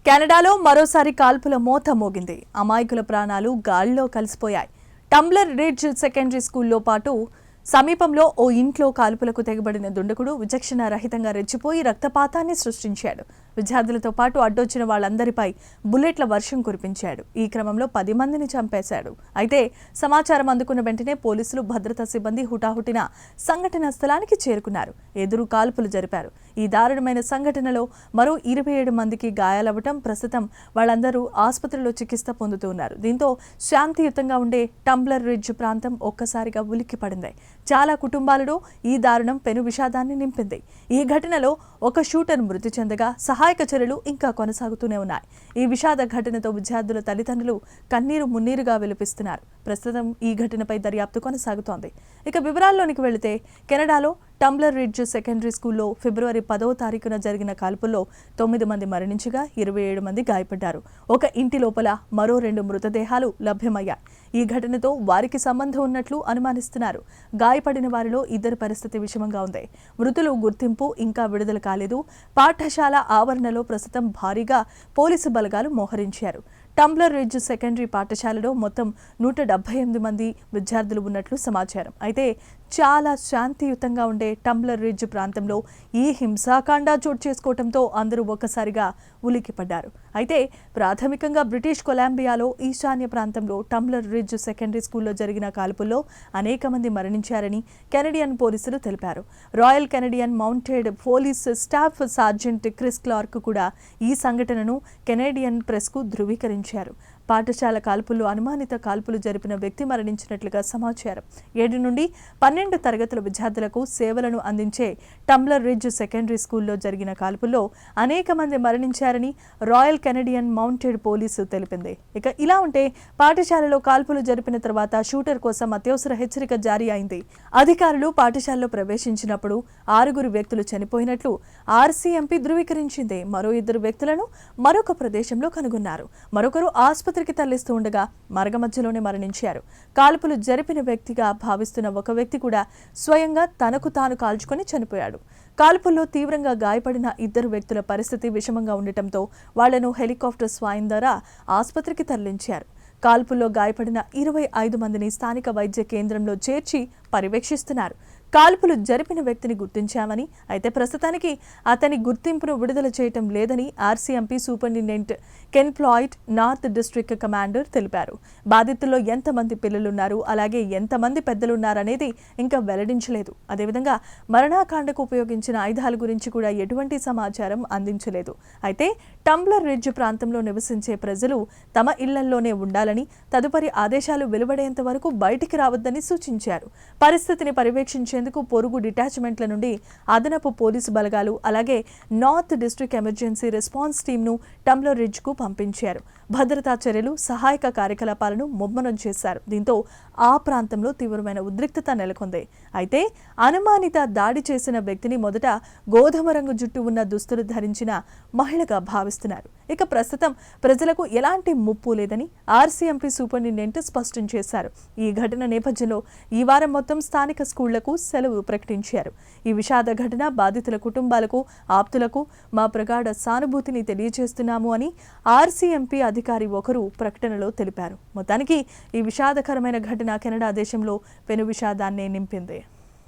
కెనడాలో మరోసారి కాల్పుల మోత మోగింది. అమాయకుల ప్రాణాలు గాల్లో కలిసిపోయాయి. టంబ్లర్ రిడ్జ్ సెకండరీ స్కూల్లో పాటు సమీపంలో ఓ ఇంట్లో కాల్పులకు తెగబడిన దుండగుడు విచక్షణ రహితంగా రెచ్చిపోయి రక్తపాతాన్ని సృష్టించాడు. విద్యార్థులతో పాటు అడ్డొచ్చిన వాళ్ళందరిపై బుల్లెట్ల వర్షం కురిపించాడు. ఈ క్రమంలో 10 మందిని చంపేశాడు. అయితే సమాచారం అందుకున్న వెంటనే పోలీసులు, భద్రతా సిబ్బంది హుటాహుటిన సంఘటనా స్థలానికి చేరుకున్నారు. ఎదురు కాల్పులు జరిపారు. ఈ దారుణమైన సంఘటనలో మరో 27 మందికి గాయాలవ్వటం, ప్రస్తుతం వాళ్ళందరూ ఆసుపత్రిలో చికిత్స పొందుతున్నారు. దీంతో శాంతియుతంగా ఉండే టంబ్లర్ రిడ్జ్ ప్రాంతం ఒక్కసారిగా ఉలిక్కిపడింది. చాలా కుటుంబాలలో ఈ దారుణం పెను విషాదాన్ని నింపింది. ఈ ఘటనలో ఒక షూటర్ మృతి చెందగా సహాయక చర్యలు ఇంకా కొనసాగుతూనే ఉన్నాయి. ఈ విషాద ఘటనతో విద్యార్థుల తల్లిదండ్రులు కన్నీరు మున్నీరుగా విలపిస్తున్నారు. ప్రస్తుతం ఈ ఘటనపై దర్యాప్తు కొనసాగుతోంది. ఇక వివరాల్లోనికి వెళితే, కెనడాలో టంబ్లర్ రిడ్జ్ సెకండరీ స్కూల్లో ఫిబ్రవరి 10వ తారీఖున జరిగిన కాల్పుల్లో 9 మంది మరణించగా 27 మంది గాయపడ్డారు. ఒక ఇంటి లోపల మరో 2 మృతదేహాలు లభ్యమయ్యాయి. ఈ ఘటనతో వారికి సంబంధం ఉన్నట్లు అనుమానిస్తున్నారు. గాయపడిన వారిలో 2 పరిస్థితి విషమంగా ఉంది. మృతులు గుర్తింపు ఇంకా విడుదల కాలేదు. పాఠశాల ఆవరణలో ప్రస్తుతం భారీగా పోలీసు బలగాలు మోహరించారు. టంబ్లర్ రిడ్జ్ సెకండరీ పాఠశాలలో మొత్తం 178 మంది విద్యార్థులు ఉన్నట్లు సమాచారం. అయితే చాలా శాంతియుతంగా ఉండే టంబ్లర్ రిడ్జ్ ప్రాంతంలో ఈ హింసాకాండ చోటు చేసుకోవడంతో అందరూ ఒక్కసారిగా ఉలిక్కిపడ్డారు. అయితే ప్రాథమికంగా బ్రిటిష్ కొలంబియాలో ఈశాన్య ప్రాంతంలో టంబ్లర్ రిడ్జ్ సెకండరీ స్కూల్లో జరిగిన కాల్పుల్లో అనేక మంది మరణించారని కెనడియన్ పోలీసులు తెలిపారు. Royal Canadian Mounted Police staff sergeant Chris Clark కూడా ఈ సంఘటనను కెనడియన్ ప్రెస్కు ధృవీకరించారు. పాఠశాల కాల్పుల్లో అనుమానిత కాల్పులు జరిపిన వ్యక్తి మరణించినట్లుగా సమాచారం. 7 నుండి 12 తరగతుల విద్యార్థులకు సేవలను అందించే టంబ్లర్ రిడ్జ్ సెకండరీ స్కూల్లో జరిగిన కాల్పుల్లో అనేక మంది మరణించారని రాయల్ కెనడియన్ మౌంటెడ్ పోలీసు తెలిపింది. ఇక ఇలా ఉంటే, పాఠశాలలో కాల్పులు జరిపిన తర్వాత షూటర్ కోసం అత్యవసర హెచ్చరిక జారీ అయింది. అధికారులు పాఠశాలలో ప్రవేశించినప్పుడు 6 వ్యక్తులు చనిపోయినట్లు ఆర్సీఎంపీ ధృవీకరించింది. మరో 2 వ్యక్తులను మరొక ప్రదేశంలో కనుగొన్నారు. మరొకరు ఆసుపత్రికి తరలిస్తూ ఉండగా మధ్యలోనే మరణించారు. కాల్పులు జరిపిన వ్యక్తిగా భావిస్తున్న ఒక వ్యక్తి కూడా స్వయంగా తనకు తాను కాల్చుకొని చనిపోయాడు. కాల్పుల్లో తీవ్రంగా గాయపడిన 2 వ్యక్తుల పరిస్థితి విషమంగా ఉండటంతో వాళ్లను హెలికాప్టర్ స్వాయం ద్వారా ఆసుపత్రికి తరలించారు. కాల్పుల్లో గాయపడిన 25 మందిని స్థానిక వైద్య కేంద్రంలో చేర్చి పర్యవేక్షిస్తున్నారు. కాల్పులు జరిపిన వ్యక్తిని గుర్తించామని, అయితే ప్రస్తుతానికి అతని గుర్తింపును విడుదల చేయటం లేదని RCMP superintendent Ken Floyd, north district commander తెలిపారు. బాధితుల్లో ఎంతమంది పిల్లలున్నారు, అలాగే ఎంతమంది పెద్దలున్నారనేది ఇంకా వెల్లడించలేదు. అదేవిధంగా మరణాకాండకు ఉపయోగించిన ఆయుధాల గురించి కూడా ఎటువంటి సమాచారం అందించలేదు. అయితే టంబ్లర్ రిడ్జ్ ప్రాంతంలో నివసించే ప్రజలు తమ ఇళ్లల్లోనే ఉండాలని, తదుపరి ఆదేశాలు వెలువడేంత వరకు బయటికి రావద్దని సూచించారు. పరిస్థితిని పర్యవేక్షించేందుకు పొరుగు డిటాచ్మెంట్ల నుండి అదనపు పోలీసు బలగాలు, అలాగే నార్త్ డిస్ట్రిక్ట్ ఎమర్జెన్సీ రెస్పాన్స్ టీంను టంబ్లర్ రిడ్జ్ కు పంపించారు. భద్రతా చర్యలు, సహాయక కార్యకలాపాలను ముమ్మరం చేశారు. దీంతో ఆ ప్రాంతంలో తీవ్రమైన ఉద్రిక్తత నెలకొంది. అయితే అనుమానిత దాడి చేసిన వ్యక్తిని మొదట గోధుమ రంగు జుట్టు ఉన్న దుస్తులు ధరించిన మహిళగా భావిస్తున్నారు. ఇక ప్రస్తుతం ప్రజలకు ఎలాంటి ముప్పు లేదని ఆర్సీఎంపీ సూపరింటెండెంట్ స్పష్టం చేశారు. ఈ ఘటన నేపథ్యంలో ఈ వారం మొత్తం స్థానిక స్కూళ్లకు సెలవు ప్రకటించారు. ఈ విషాద ఘటన బాధితుల కుటుంబాలకు, ఆప్తులకు మా ప్రగాఢ సానుభూతిని తెలియజేస్తున్నాము అని ఆర్సీఎంపీ అధికారి ఒకరు ప్రకటనలో తెలిపారు. మొత్తానికి ఈ విషాదకరమైన ఘటన కెనడా దేశంలో పెను విషాదాన్ని నింపింది.